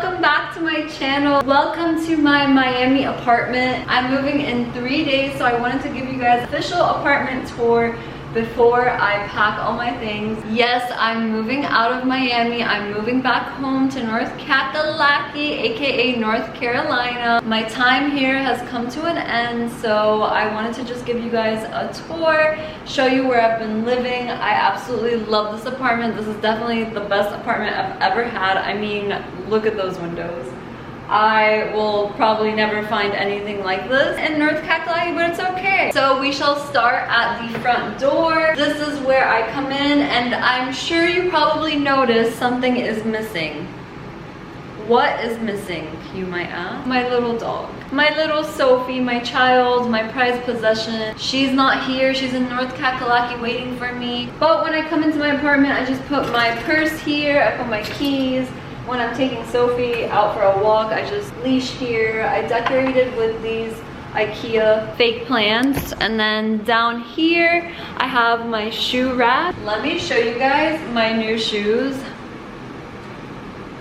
welcome back to my channel. Welcome to my Miami apartment. I'm moving in 3 days, so I wanted to give you guys an official apartment tour before I pack all my things. Yes, I'm moving out of Miami. I'm moving back home to North Cackalacky, aka North Carolina. My time here has come to an end, so I wanted to just give you guys a tour, show you where I've been living. I absolutely love this apartment. This is definitely the best apartment I've ever had. I mean, look at those windows. I will probably never find anything like this in North Cackalacky, but it's okay. So we shall start at the front door. This is where I come in, and I'm sure you probably noticed something is missing. What is missing, you might ask? My little dog. My little Sophie, my child, my prized possession. She's not here. She's in North Cackalacky waiting for me. But when I come into my apartment, I just put my purse here. I put my keys. When I'm taking Sophie out for a walk, I just leash here. I decorated with these IKEA fake plants. And then down here, I have my shoe rack. Let me show you guys my new shoes.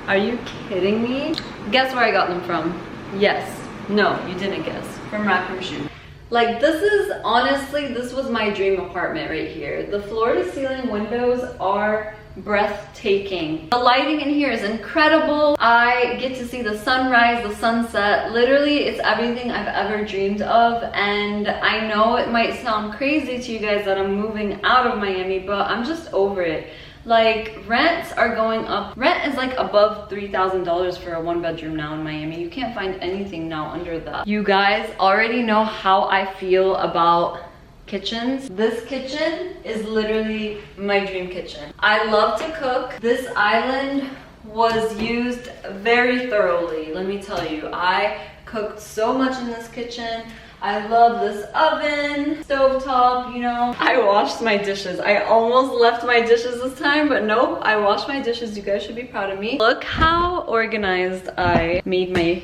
Are you kidding me? Guess where I got them from? Yes. No, you didn't guess. From Raccoon Shoe. Like, this is honestly, this was my dream apartment right here. The floor to ceiling windows are breathtaking. The lighting in here is incredible. I get to see the sunrise, the sunset. Literally, it's everything I've ever dreamed of. And I know it might sound crazy to you guys that I'm moving out of Miami, but I'm just over it. Like, rents are going up. Rent is like above $3,000 for a 1-bedroom now in Miami. You can't find anything now under that. You guys already know how I feel about kitchens. This kitchen is literally my dream kitchen. I love to cook. This island was used very thoroughly, let me tell you. I cooked so much in this kitchen. I love this oven, stovetop, you know. I washed my dishes. I almost left my dishes this time, but nope, I washed my dishes. You guys should be proud of me. Look how organized I made my...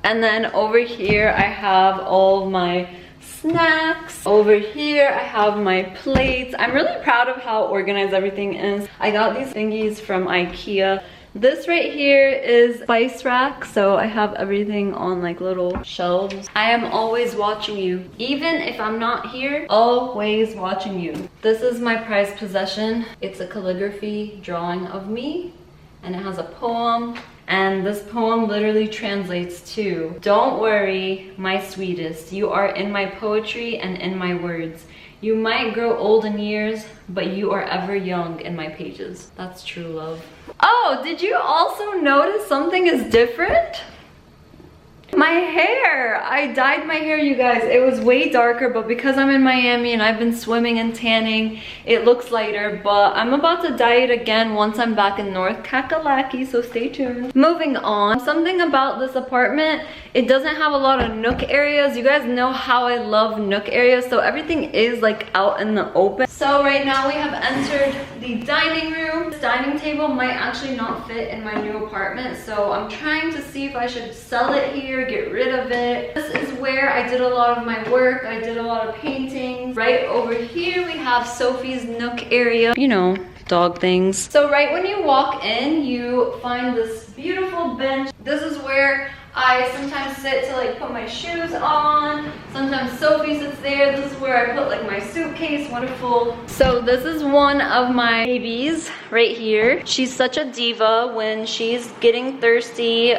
And then over here, I have all my snacks. Over here, I have my plates. I'm really proud of how organized everything is. I got these thingies from IKEA. This right here is spice rack, so I have everything on like little shelves. I am always watching you. Even if I'm not here, always watching you. This is my prized possession. It's a calligraphy drawing of me, and it has a poem. And this poem literally translates to, "Don't worry, my sweetest. You are in my poetry and in my words. You might grow old in years, but you are ever young in my pages." That's true love. Oh, did you also notice something is different? My hair! I dyed my hair, you guys. It was way darker, but because I'm in Miami and I've been swimming and tanning, it looks lighter, but I'm about to dye it again once I'm back in North Cackalacky, so stay tuned. Moving on, something about this apartment, it doesn't have a lot of nook areas. You guys know how I love nook areas, so everything is like out in the open. So right now we have entered the dining room. This dining table might actually not fit in my new apartment, so I'm trying to see if I should sell it here, get rid of it. This is where I did a lot of my work. I did a lot of painting. Right over here we have Sophie's nook area. You know, dog things. So right when you walk in, you find this beautiful bench. This is where I sometimes sit to like put my shoes on. Sometimes Sophie sits there. This is where I put like my suitcase. Wonderful. So this is one of my babies right here. She's such a diva. When she's getting thirsty,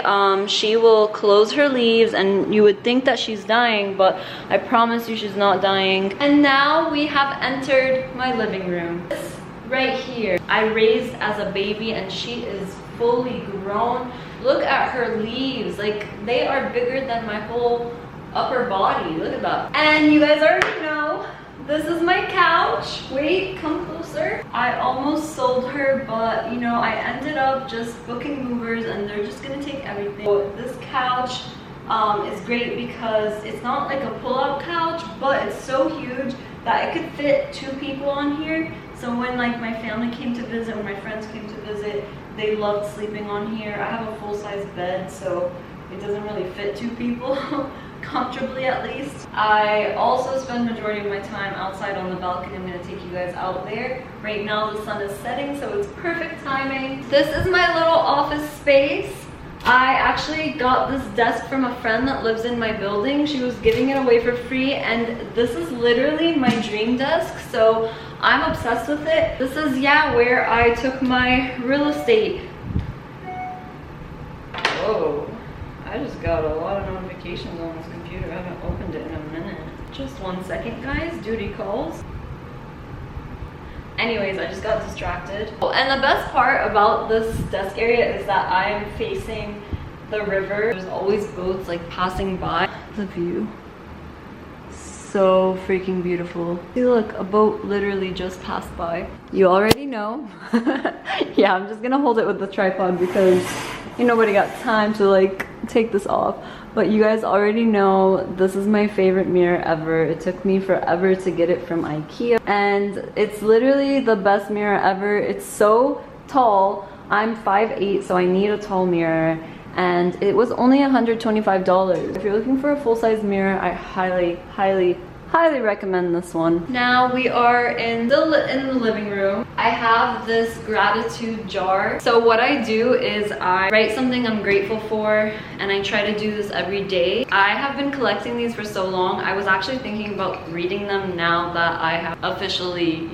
she will close her leaves, and you would think that she's dying, but I promise you she's not dying. And now we have entered my living room. This right here, I raised as a baby, and she is fully grown. Look at her leaves, like they are bigger than my whole upper body. Look at that. And you guys already know, this is my couch. Wait, come closer. I almost sold her, but you know, I ended up just booking movers and they're just gonna take everything. So this couch is great because it's not like a pull-out couch, but it's so huge that it could fit 2 people on here. So when like my family came to visit, when my friends came to visit, they loved sleeping on here. I have a full-size bed, so it doesn't really fit 2 people comfortably, at least. I also spend majority of my time outside on the balcony. I'm gonna take you guys out there. Right now the sun is setting, so it's perfect timing. This is my little office space. I actually got this desk from a friend that lives in my building. She was giving it away for free, and this is literally my dream desk, so I'm obsessed with it. This is, yeah, where I took my real estate. Whoa, I just got a lot of notifications on this computer. I haven't opened it in a minute. Just 1 second, guys, duty calls. Anyways, I just got distracted. Oh, and the best part about this desk area is that I am facing the river. There's always boats like passing by. The view, so freaking beautiful. See, look, a boat literally just passed by. You already know. Yeah, I'm just gonna hold it with the tripod because nobody got time to like take this off. But you guys already know this is my favorite mirror ever. It took me forever to get it from IKEA, and it's literally the best mirror ever. It's so tall. I'm 5'8", so I need a tall mirror, and it was only $125. If you're looking for a full-size mirror, I highly recommend this one. Now we are in the living room. I have this gratitude jar. So what I do is I write something I'm grateful for, and I try to do this every day. I have been collecting these for so long. I was actually thinking about reading them now that I have officially,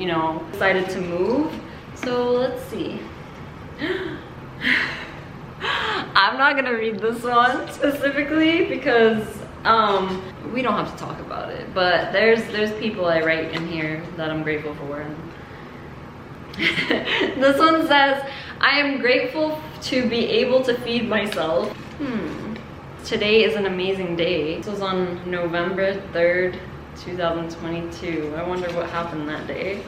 decided to move. So let's see. I'm not gonna read this one specifically because we don't have to talk about it, but there's people I write in here that I'm grateful for. And this one says, I am grateful to be able to feed myself. Today is an amazing day. This was on November 3rd, 2022. I wonder what happened that day.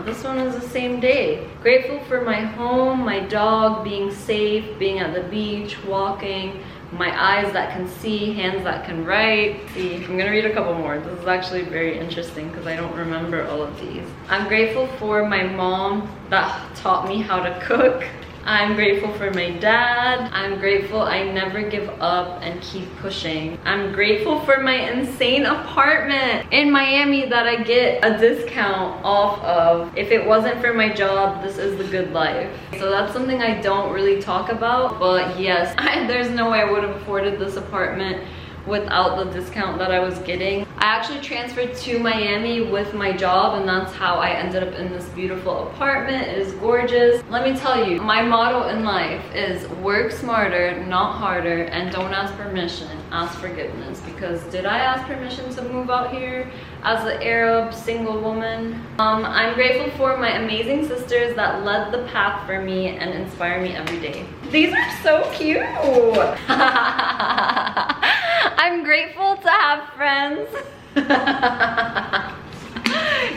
This one is the same day. Grateful for my home, my dog, being safe, being at the beach, walking, my eyes that can see, hands that can write. See, I'm gonna read a couple more. This is actually very interesting because I don't remember all of these. I'm grateful for my mom that taught me how to cook. I'm grateful for my dad. I'm grateful I never give up and keep pushing. I'm grateful for my insane apartment in Miami that I get a discount off of. If it wasn't for my job, this is the good life. So that's something I don't really talk about, but yes, there's no way I would have afforded this apartment without the discount that I was getting. I actually transferred to Miami with my job, and that's how I ended up in this beautiful apartment. It is gorgeous. Let me tell you, my motto in life is work smarter, not harder, and don't ask permission, ask forgiveness. Because did I ask permission to move out here as an Arab single woman? I'm grateful for my amazing sisters that led the path for me and inspire me every day. These are so cute. I'm grateful to have friends.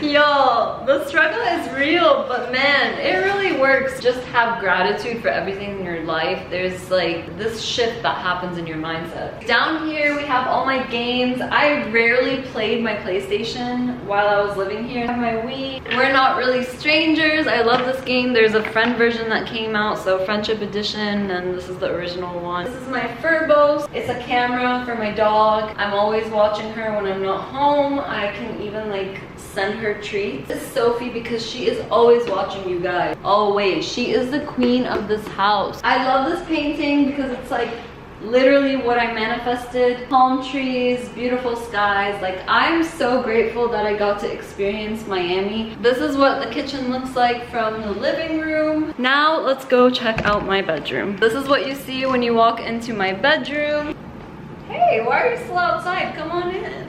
Yo, the struggle is real, but man, it really works. Just have gratitude for everything in your life. There's like this shift that happens in your mindset. Down here we have all my games. I rarely played my PlayStation while I was living here. I have my Wii. We're Not Really Strangers. I love this game. There's a friend version that came out, so Friendship Edition, and this is the original one. This is my Furbo. It's a camera for my dog. I'm always watching her when I'm not home. I can even like send her treats. This is Sophie because she is always watching you guys. Always. She is the queen of this house. I love this painting because it's like literally what I manifested. Palm trees, beautiful skies. Like, I'm so grateful that I got to experience Miami. This is what the kitchen looks like from the living room. Now let's go check out my bedroom. This is what you see when you walk into my bedroom. Hey, why are you still outside? Come on in.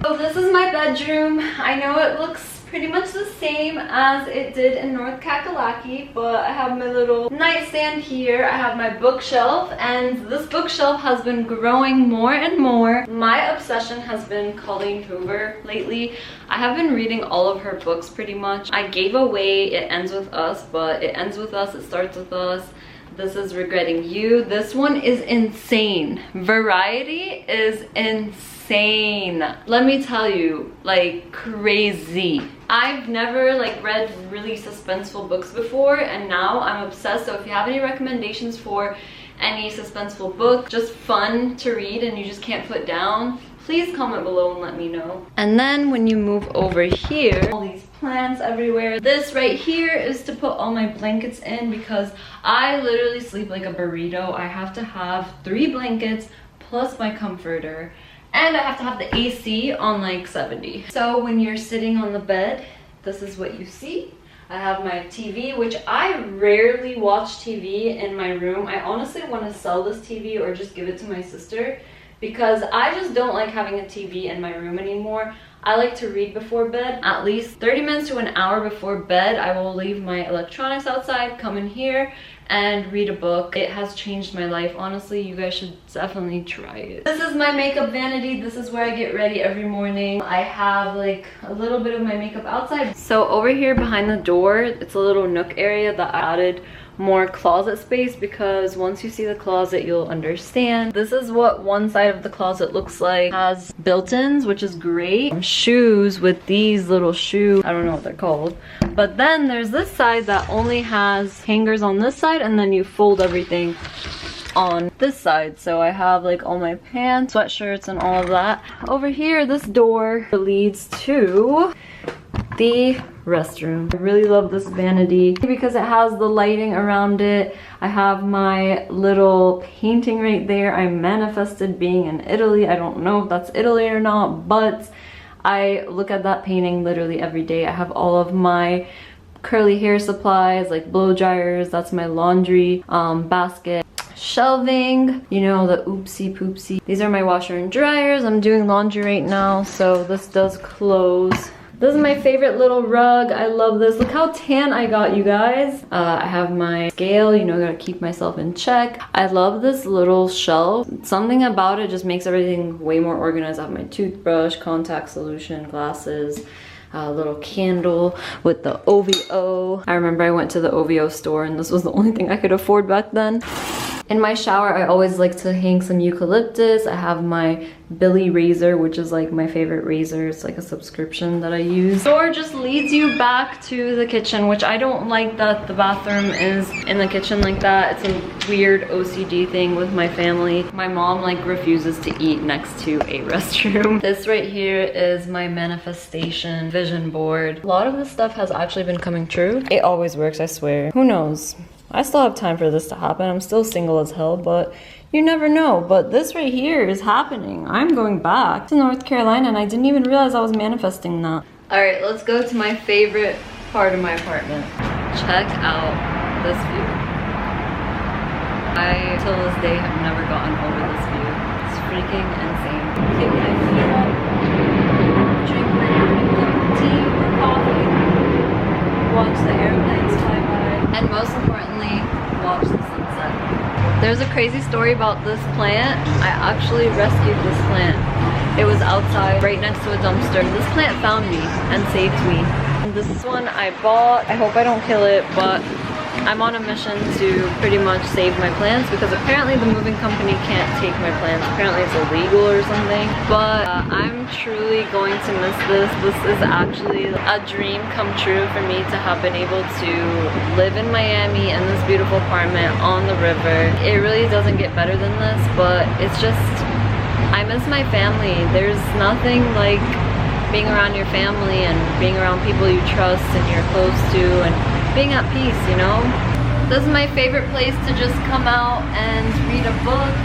So this is my bedroom. I know it looks pretty much the same as it did in North Cackalacky, but I have my little nightstand here. I have my bookshelf, and this bookshelf has been growing more and more. My obsession has been Colleen Hoover lately. I have been reading all of her books pretty much. I gave away It Ends With Us, but It Ends With Us, It Starts With Us. This is Regretting You. This one is insane. Variety is insane. Let me tell you, like crazy. I've never like read really suspenseful books before, and now I'm obsessed. So if you have any recommendations for any suspenseful book, just fun to read and you just can't put down, please comment below and let me know. And then when you move over here, all these plants everywhere. This right here is to put all my blankets in because I literally sleep like a burrito. I have to have 3 blankets plus my comforter, and I have to have the AC on like 70. So when you're sitting on the bed, this is what you see. I have my TV, which I rarely watch TV in my room. I honestly want to sell this TV or just give it to my sister because I just don't like having a TV in my room anymore. I like to read before bed. At least 30 minutes to an hour before bed, I will leave my electronics outside, come in here, and read a book. It has changed my life. Honestly, you guys should definitely try it. This is my makeup vanity. This is where I get ready every morning. I have like a little bit of my makeup outside. So over here behind the door, it's a little nook area that I added more closet space because once you see the closet, you'll understand. This is what one side of the closet looks like. It has built-ins, which is great. Shoes with these little shoes. I don't know what they're called. But then there's this side that only has hangers on this side, and then you fold everything on this side. So I have like all my pants, sweatshirts, and all of that. Over here, this door leads to the restroom. I really love this vanity because it has the lighting around it. I have my little painting right there. I manifested being in Italy. I don't know if that's Italy or not, but I look at that painting literally every day. I have all of my curly hair supplies like blow dryers. That's my laundry basket. Shelving, you know, the oopsie poopsie. These are my washer and dryers. I'm doing laundry right now, so this does close. This is my favorite little rug. I love this. Look how tan I got, you guys. I have my scale, you know, gotta keep myself in check. I love this little shelf. Something about it just makes everything way more organized. I have my toothbrush, contact solution, glasses, a little candle with the OVO. I remember I went to the OVO store and this was the only thing I could afford back then. In my shower, I always like to hang some eucalyptus. I have my Billy razor, which is like my favorite razor. It's like a subscription that I use. The door just leads you back to the kitchen, which I don't like that the bathroom is in the kitchen like that. It's a weird OCD thing with my family. My mom like refuses to eat next to a restroom. This right here is my manifestation vision board. A lot of this stuff has actually been coming true. It always works, I swear. Who knows? I still have time for this to happen. I'm still single as hell, but you never know. But this right here is happening. I'm going back to North Carolina and I didn't even realize I was manifesting that. All right, let's go to my favorite part of my apartment. Check out this view. I, till this day, have never gotten over this view. It's freaking insane. Kick my feet up, drink my morning cup of tea or coffee, watch the airplanes fly by, and most importantly, watch the sunset. There's a crazy story about this plant. I actually rescued this plant. It was outside right next to a dumpster. This plant found me and saved me. And this one I bought. I hope I don't kill it, but I'm on a mission to pretty much save my plants because apparently the moving company can't take my plants. Apparently it's illegal or something. But I'm truly going to miss this. This is actually a dream come true for me to have been able to live in Miami in this beautiful apartment on the river. It really doesn't get better than this, but it's just, I miss my family. There's nothing like being around your family and being around people you trust and you're close to and being at peace, you know? This is my favorite place to just come out and read a book,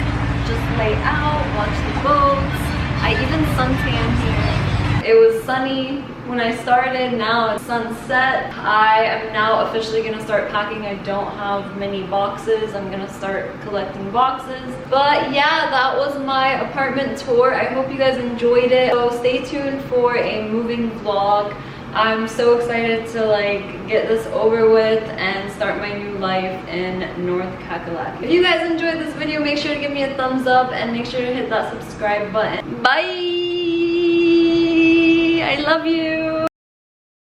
just lay out, watch the boats. I even suntan here. It was sunny when I started, now it's sunset. I am now officially gonna start packing. I don't have many boxes. I'm gonna start collecting boxes. But yeah, that was my apartment tour. I hope you guys enjoyed it. So stay tuned for a moving vlog. I'm so excited to like get this over with and start my new life in North Cackalacky. If you guys enjoyed this video, make sure to give me a thumbs up and make sure to hit that subscribe button. Bye! I love you!